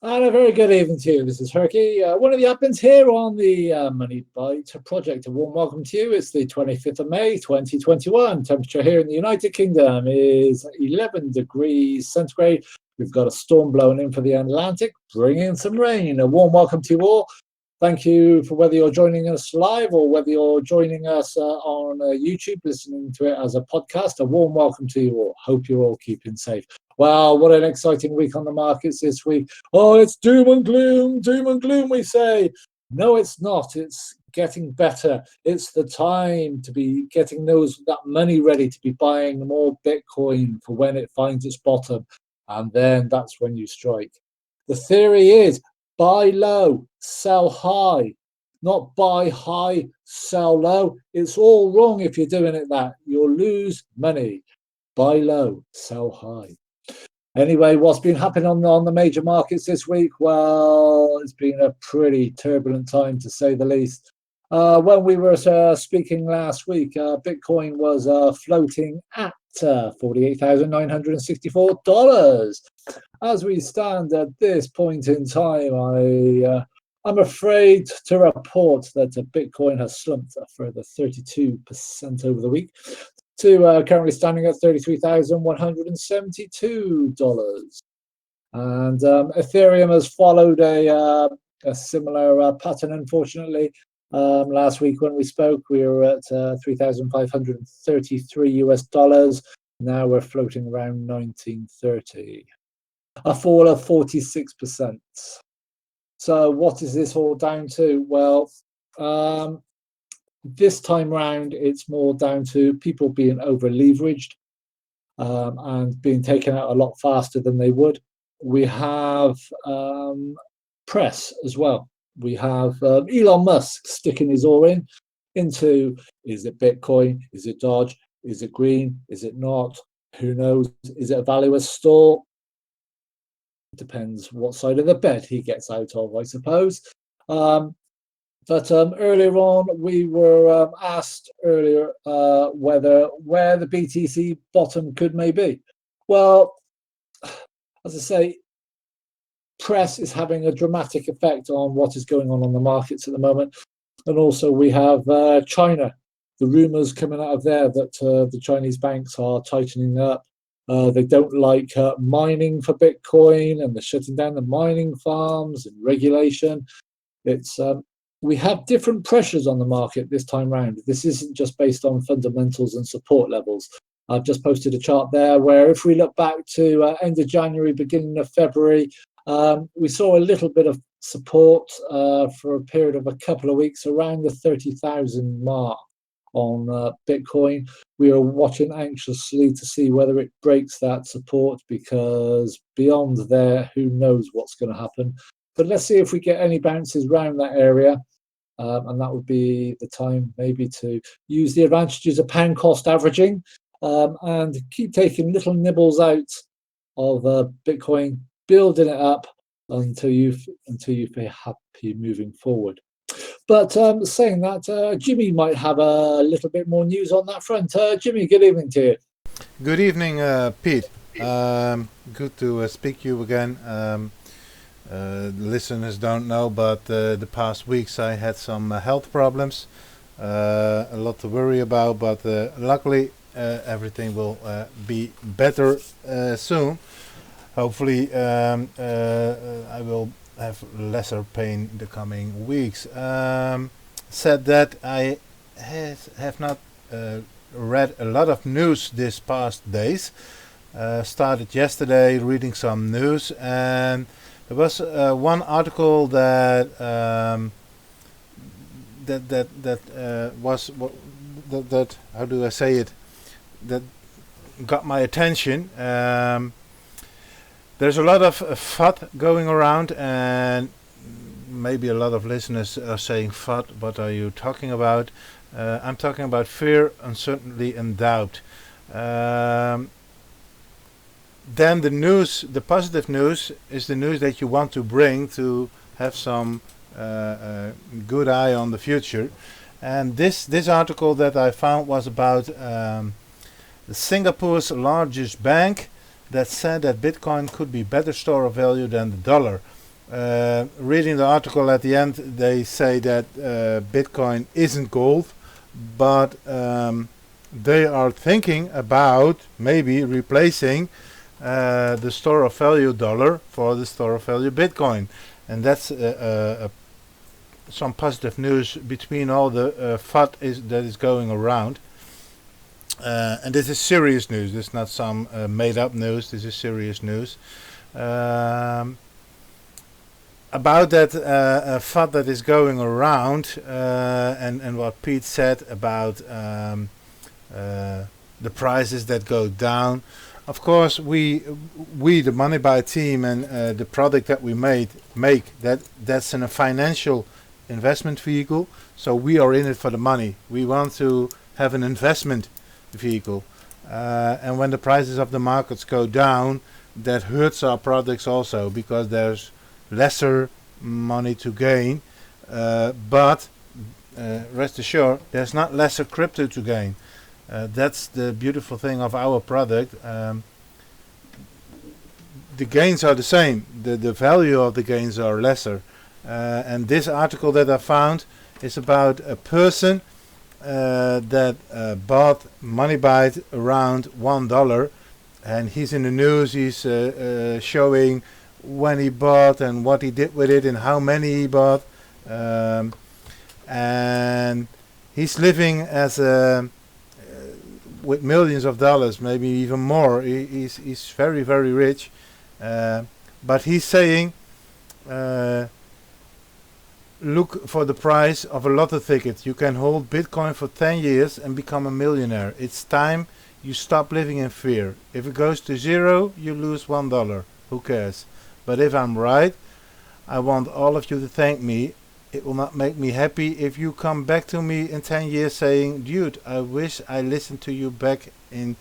And a very good evening to you. This is Hercy, one of the admins here on the MoneyByte project. A warm welcome to you. It's the 25th of May, 2021. Temperature here in the United Kingdom is 11 degrees centigrade. We've got a storm blowing in for the Atlantic, bringing some rain. A warm welcome to you all. Thank you for whether you're joining us live or whether you're joining us on YouTube, listening to it as a podcast. A warm welcome to you all. Hope you're all keeping safe. Wow, what an exciting week on the markets this week. Oh, it's doom and gloom, we say. No, it's not. It's getting better. It's the time to be getting that money ready to be buying more Bitcoin for when it finds its bottom. And then that's when you strike. The theory is buy low, sell high. Not buy high, sell low. It's all wrong if you're doing it that. You'll lose money. Buy low, sell high. Anyway, what's been happening on the major markets this week? Well, it's been a pretty turbulent time, to say the least. When we were speaking last week, Bitcoin was floating at $48,964. As we stand at this point in time, I'm afraid to report that Bitcoin has slumped a further 32% over the week, to currently standing at $33,172. And Ethereum has followed a similar pattern, unfortunately. Last week when we spoke, we were at $3,533. Now we're floating around 1930, a fall of 46%. So what is this all down to? Well, this time round, it's more down to people being over leveraged and being taken out a lot faster than they would. We have press as well. We have Elon Musk sticking his oar into, is it Bitcoin? Is it Dodge? Is it green? Is it not? Who knows? Is it a valueless store? It depends what side of the bed he gets out of, I suppose. But earlier on, we were asked earlier where the BTC bottom could maybe. Well, as I say, press is having a dramatic effect on what is going on the markets at the moment. And also we have China, the rumors coming out of there that the Chinese banks are tightening up. They don't like mining for Bitcoin, and they're shutting down the mining farms and regulation. We have different pressures on the market this time round. This isn't just based on fundamentals and support levels. I've just posted a chart there where if we look back to end of January, beginning of February, we saw a little bit of support for a period of a couple of weeks around the 30,000 mark on Bitcoin. We are watching anxiously to see whether it breaks that support, because beyond there, who knows what's going to happen. But let's see if we get any bounces around that area. And that would be the time maybe to use the advantages of pound cost averaging and keep taking little nibbles out of Bitcoin, building it up until you feel happy moving forward. But saying that, Jimmy might have a little bit more news on that front. Jimmy, good evening to you. Good evening, Pete. Good to speak to you again. Listeners don't know, but the past weeks I had some health problems, a lot to worry about, but luckily everything will be better soon. Hopefully I will have lesser pain the coming weeks. Said that, I have not read a lot of news this past days. Started yesterday reading some news, and there was one article that how do I say it, that got my attention. There's a lot of FUD going around, and maybe a lot of listeners are saying, FUD, what are you talking about? I'm talking about fear, uncertainty and doubt. Then the news, the positive news, is the news that you want to bring to have some good eye on the future. And this article that I found was about Singapore's largest bank that said that Bitcoin could be better store of value than the dollar. Reading the article at the end, they say that Bitcoin isn't gold, but they are thinking about maybe replacing the store of value dollar for the store of value Bitcoin, and that's some positive news between all the FUD that is going around. And this is serious news. This is not some made-up news. This is serious news. About that FUD that is going around, and what Pete said about the prices that go down. Of course, we the MoneyByte team and the product that we make that's in a financial investment vehicle. So we are in it for the money. We want to have an investment vehicle, and when the prices of the markets go down, that hurts our products also, because there's lesser money to gain, but rest assured there's not lesser crypto to gain. That's the beautiful thing of our product. The gains are the same, the value of the gains are lesser, and this article that I found is about a person that bought MoneyByte around $1, and he's in the news. He's showing when he bought and what he did with it and how many he bought, and he's living as a with millions of dollars, maybe even more. He's very, very rich, but he's saying look for the price of a lotto ticket. You can hold Bitcoin for 10 years and become a millionaire. It's time you stop living in fear. If it goes to zero, you lose $1. Who cares? But if I'm right, I want all of you to thank me. It will not make me happy if you come back to me in 10 years saying, dude, I wish I listened to you back in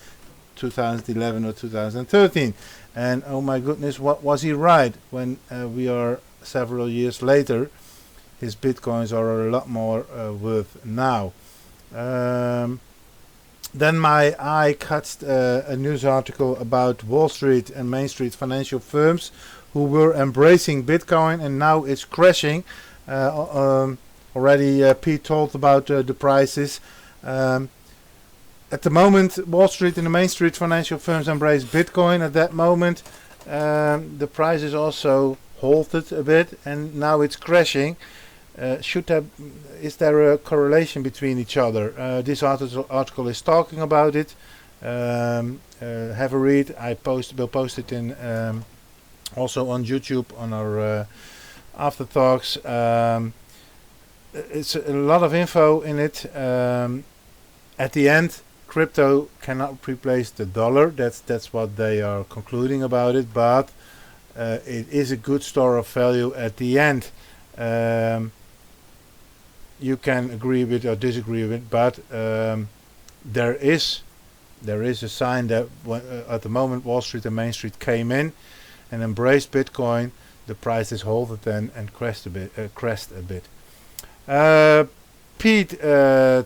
2011 or 2013. And oh my goodness, what was he right? When we are several years later, his Bitcoins are a lot more worth now. Then my eye catched a news article about Wall Street and Main Street financial firms who were embracing Bitcoin, and now it's crashing. Already Pete told about the prices. At the moment, Wall Street and the Main Street financial firms embrace Bitcoin. At that moment, the price is also halted a bit, and now it's crashing. Is there a correlation between each other? This article is talking about it. Have a read. Will post it in also on YouTube on our after talks. It's a lot of info in it. At the end, crypto cannot replace the dollar. That's what they are concluding about it. But it is a good store of value at the end. You can agree with it or disagree with it, but there is a sign that at the moment Wall Street and Main Street came in and embraced Bitcoin. The price is halted and crashed a bit. Pete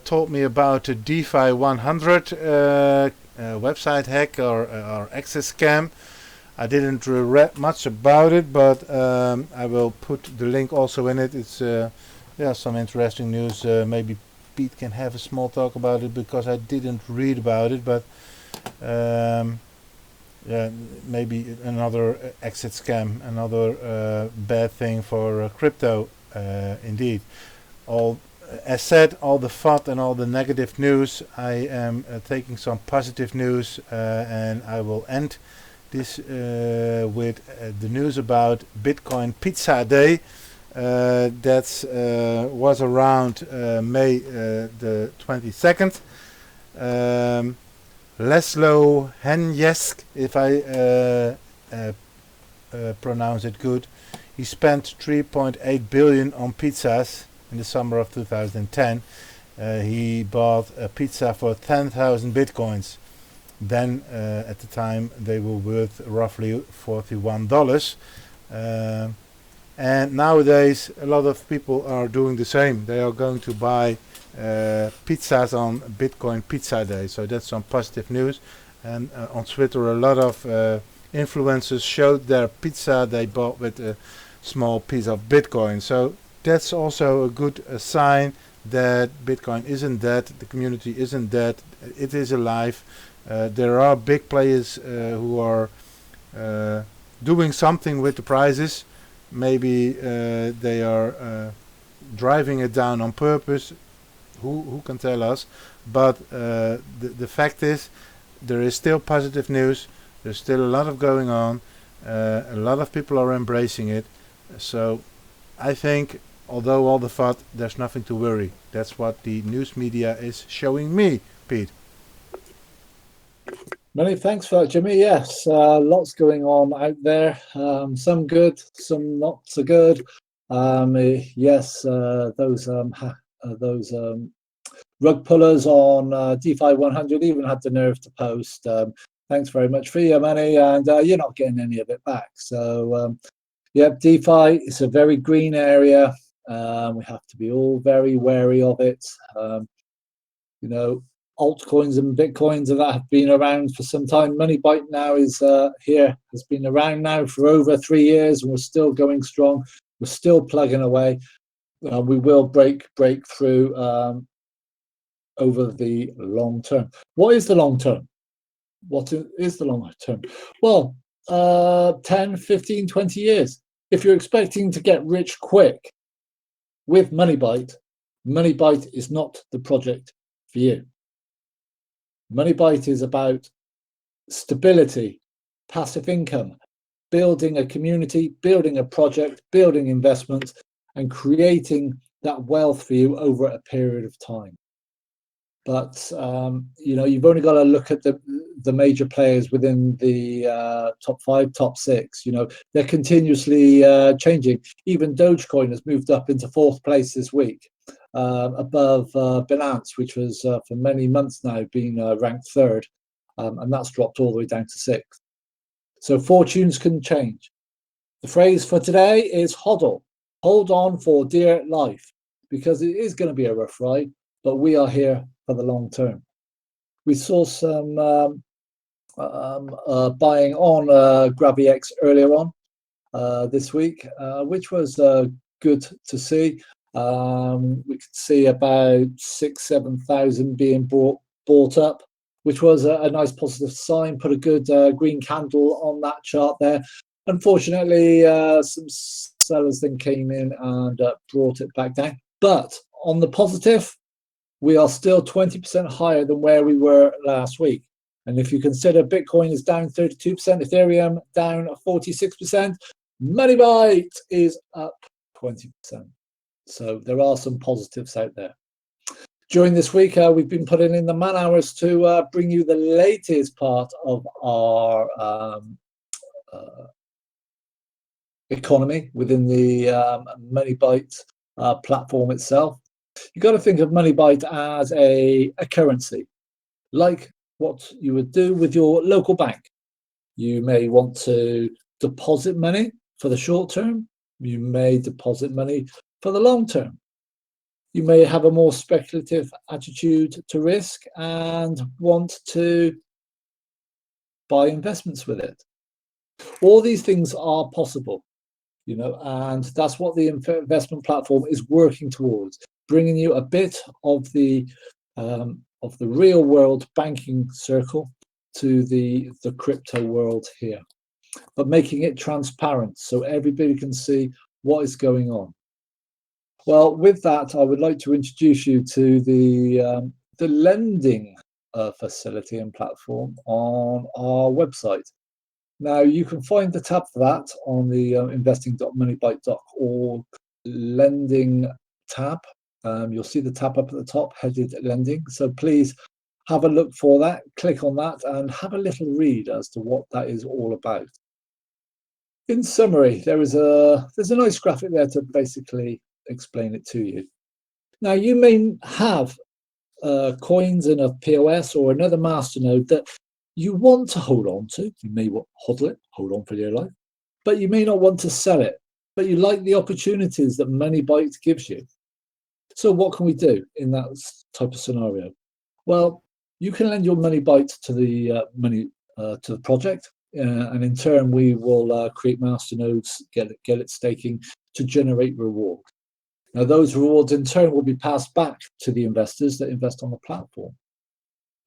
told me about the DeFi 100 website hack or access scam. I didn't read much about it, but I will put the link also in it. It's some interesting news. Maybe Pete can have a small talk about it, because I didn't read about it, but maybe another exit scam, another bad thing for crypto. Indeed, as said, all the FUD and all the negative news, I am taking some positive news, and I will end this with the news about Bitcoin Pizza Day. That was around May the 22nd. Laszlo Henjesk, if I pronounce it good, he spent 3.8 billion on pizzas in the summer of 2010. He bought a pizza for 10,000 bitcoins. Then at the time they were worth roughly $41. And nowadays a lot of people are doing the same. They are going to buy pizzas on Bitcoin Pizza Day. So that's some positive news. And on Twitter a lot of influencers showed their pizza they bought with small piece of Bitcoin. So that's also a good sign that Bitcoin isn't dead, the community isn't dead, it is alive. There are big players who are doing something with the prices. Maybe they are driving it down on purpose. Who can tell us? But the fact is, there is still positive news. There's still a lot of going on. A lot of people are embracing it. So I think, although all the FUD, there's nothing to worry. That's what the news media is showing me, Pete. Many thanks for that, Jimmy. Yes, lots going on out there. Some good, some not so good. Yes, those rug pullers on DeFi 100 even had the nerve to post, thanks very much for your money, and you're not getting any of it back. So, yeah, DeFi is a very green area. We have to be all very wary of it. You know, altcoins and bitcoins and that have been around for some time. MoneyByte now is here, has been around now for over 3 years, and we're still going strong. We're still plugging away. We will break through over the long term. What is the long term? What is the long term? Well, 10, 15, 20 years. If you're expecting to get rich quick with MoneyByte, MoneyByte is not the project for you. MoneyByte is about stability, passive income, building a community, building a project, building investments, and creating that wealth for you over a period of time. But you know, you've only got to look at the major players within the top 5, top 6. You know, they're continuously changing. Even Dogecoin has moved up into 4th place this week, above Binance, which was for many months now been ranked 3rd, and that's dropped all the way down to 6th. So fortunes can change. The phrase for today is HODL. Hold on for dear life, because it is going to be a rough ride, but we are here for the long term. We saw some buying on GraviX earlier on this week, which was good to see. We could see about 6,000-7,000 being bought up, which was a nice positive sign. Put a good green candle on that chart there. Unfortunately, some sellers then came in and brought it back down. But on the positive, we are still 20% higher than where we were last week. And if you consider Bitcoin is down 32%, Ethereum down 46%, MoneyByte is up 20%. So there are some positives out there. During this week, we've been putting in the man hours to bring you the latest part of our economy within the MoneyByte platform itself. You've got to think of MoneyByte as a currency, like what you would do with your local bank. You may want to deposit money for the short term. You may deposit money for the long term. You may have a more speculative attitude to risk and want to buy investments with it. All these things are possible, you know, and that's what the investment platform is working towards, bringing you a bit of the real world banking circle to the crypto world here, but making it transparent so everybody can see what is going on. Well, with that, I would like to introduce you to the lending facility and platform on our website. Now, you can find the tab for that on the investing.moneybyte.org lending tab. You'll see the tab up at the top, headed lending. So please have a look for that, click on that, and have a little read as to what that is all about. In summary, there's a nice graphic there to basically explain it to you. Now, you may have coins in a POS or another masternode that you want to hold on to. You may hodl it, hold on for dear life, but you may not want to sell it, but you like the opportunities that MoneyByte gives you. So what can we do in that type of scenario? Well, you can lend your MoneyByte to the project and in turn we will create masternodes, get it staking to generate reward. Now those rewards in turn will be passed back to the investors that invest on the platform.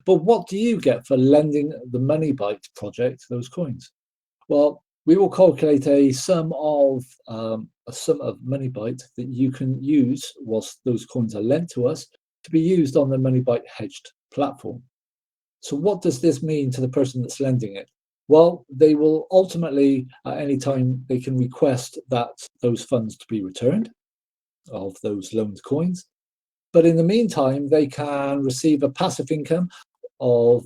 But what do you get for lending the MoneyByte project those coins? Well, we will calculate a sum of MoneyByte that you can use whilst those coins are lent to us to be used on the MoneyByte hedged platform. So what does this mean to the person that's lending it? Well, they will ultimately, at any time, they can request that those funds to be returned of those loaned coins. But in the meantime, they can receive a passive income of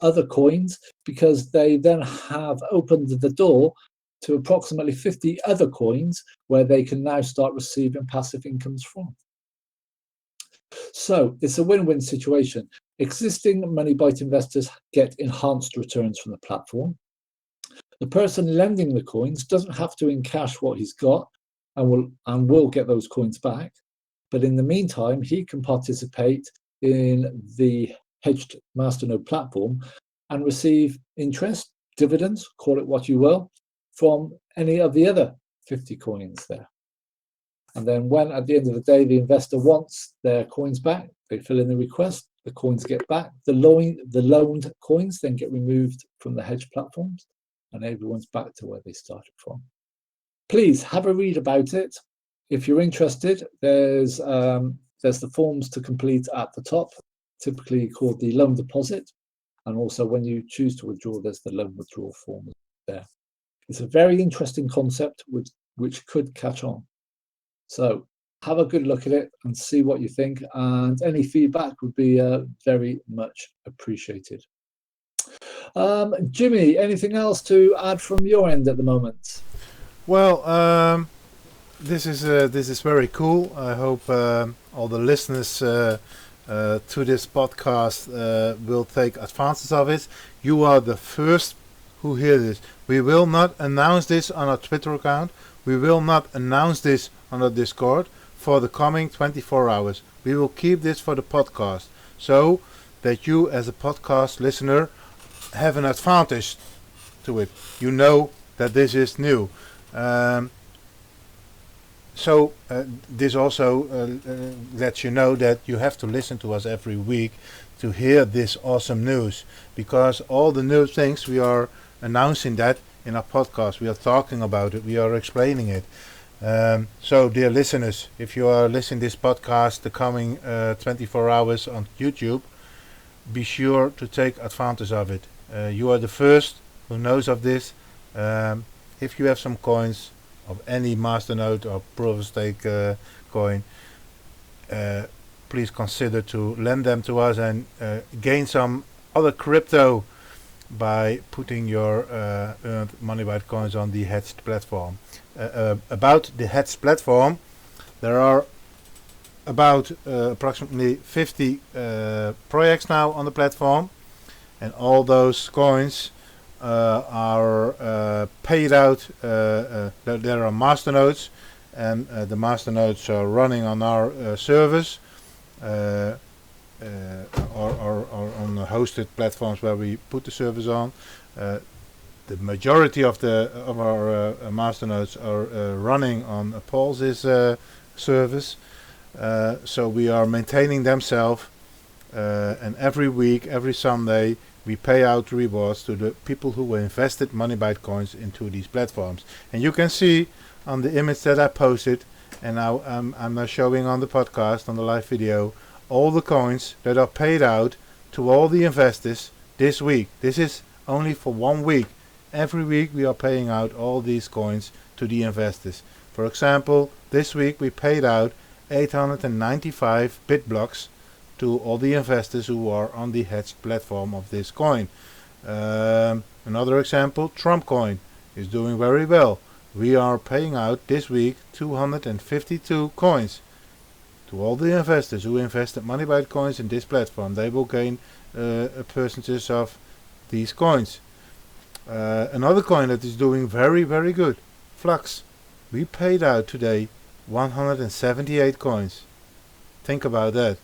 other coins because they then have opened the door to approximately 50 other coins where they can now start receiving passive incomes from. So it's a win-win situation. Existing MoneyByte investors get enhanced returns from the platform. The person lending the coins doesn't have to encash what he's got and will get those coins back. But in the meantime, he can participate in the hedged masternode platform and receive interest, dividends, call it what you will, from any of the other 50 coins there. And then when at the end of the day the investor wants their coins back, they fill in the request, the coins get back, the loaned coins then get removed from the hedge platforms, and everyone's back to where they started from. Please have a read about it. If you're interested, there's the forms to complete at the top, typically called the loan deposit. And also when you choose to withdraw, there's the loan withdrawal form there. It's a very interesting concept which could catch on. So have a good look at it and see what you think. And any feedback would be very much appreciated. Jimmy, anything else to add from your end at the moment? Well, this is very cool. I hope all the listeners to this podcast will take advantage of it. You are the first who hear this. We will not announce this on our Twitter account. We will not announce this on our Discord for the coming 24 hours. We will keep this for the podcast so that you as a podcast listener have an advantage to it. You know that this is new. So this also lets you know that you have to listen to us every week to hear this awesome news, because all the new things we are announcing that in our podcast, we are talking about it, we are explaining it. So dear listeners, if you are listening to this podcast the coming 24 hours on YouTube, be sure to take advantage of it. You are the first who knows of this. If you have some coins of any masternode or proof of stake coin, please consider to lend them to us and gain some other crypto by putting your earned MoneyByte coins on the hedged platform. About the hedged platform, there are about approximately 50 projects now on the platform, and all those coins are paid out. There are masternodes, and the masternodes are running on our servers or on the hosted platforms where we put the servers on. The majority of our masternodes are running on Paul's servers, so we are maintaining themselves, and every week, every Sunday, we pay out rewards to the people who invested MoneyByte coins into these platforms. And you can see on the image that I posted, and now I'm now showing on the podcast, on the live video, all the coins that are paid out to all the investors this week. This is only for 1 week. Every week we are paying out all these coins to the investors. For example, this week we paid out 895 bit blocks to all the investors who are on the hedged platform of this coin. Another example, Trump coin is doing very well. We are paying out this week 252 coins to all the investors who invested MoneyByte coins in this platform. They will gain a percentage of these coins. Another coin that is doing very, very good, Flux. We paid out today 178 coins. Think about that.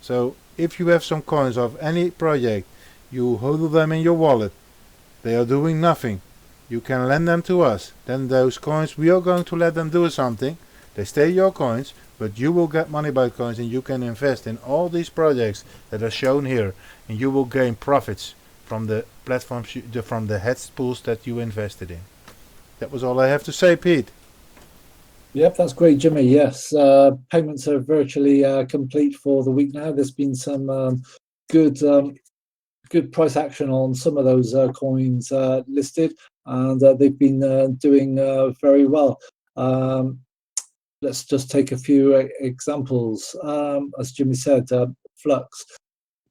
So if you have some coins of any project, you hold them in your wallet, They are doing nothing. You can lend them to us. Then those coins, we are going to let them do something. They stay your coins, but you will get MoneyByte coins and you can invest in all these projects that are shown here. And you will gain profits from the platforms, from the hedged pools that you invested in. That was all I have to say, Pete. Yep, that's great, Jimmy. Yes, payments are virtually complete for the week now. There's been some good price action on some of those coins listed, and they've been doing very well. Let's just take a few examples. As Jimmy said, Flux,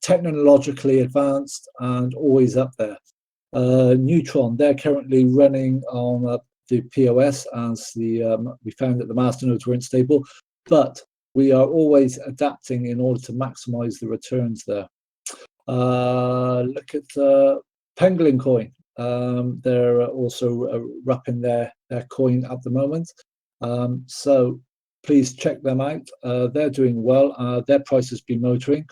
technologically advanced and always up there. Neutron, they're currently running on the POS, as we found that the masternodes weren't stable, but we are always adapting in order to maximize the returns there. Look at Pangolin coin. They're also wrapping their coin at the moment. So please check them out. They're doing well. Their price has been motoring.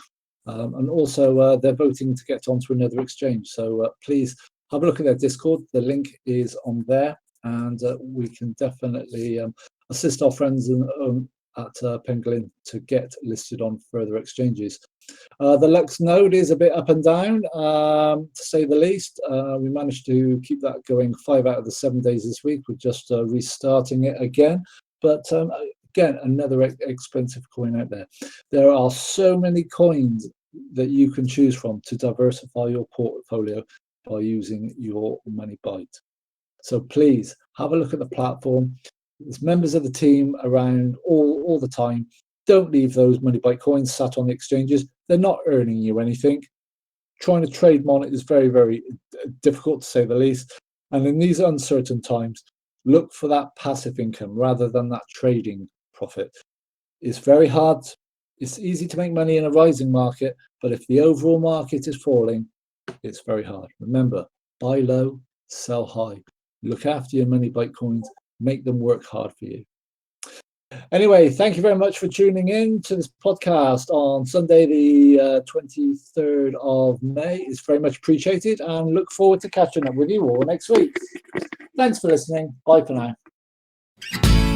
And also they're voting to get onto another exchange. So please have a look at their Discord. The link is on there, and we can definitely assist our friends at Pangolin to get listed on further exchanges. The Lux node is a bit up and down, to say the least. We managed to keep that going 5 out of the 7 days this week. We're just restarting it again. But again, another expensive coin out there. There are so many coins that you can choose from to diversify your portfolio by using your MoneyByte. So please have a look at the platform. There's members of the team around all the time. Don't leave those MoneyByte coins sat on the exchanges. They're not earning you anything. Trying to trade on it is very, very difficult, to say the least. And in these uncertain times, look for that passive income rather than that trading profit. It's very hard. It's easy to make money in a rising market, but if the overall market is falling, it's very hard. Remember, buy low, sell high. Look after your MoneyByte coins. Make them work hard for you. Anyway, thank you very much for tuning in to this podcast on Sunday, the 23rd of May. It's very much appreciated, and look forward to catching up with you all next week. Thanks for listening. Bye for now.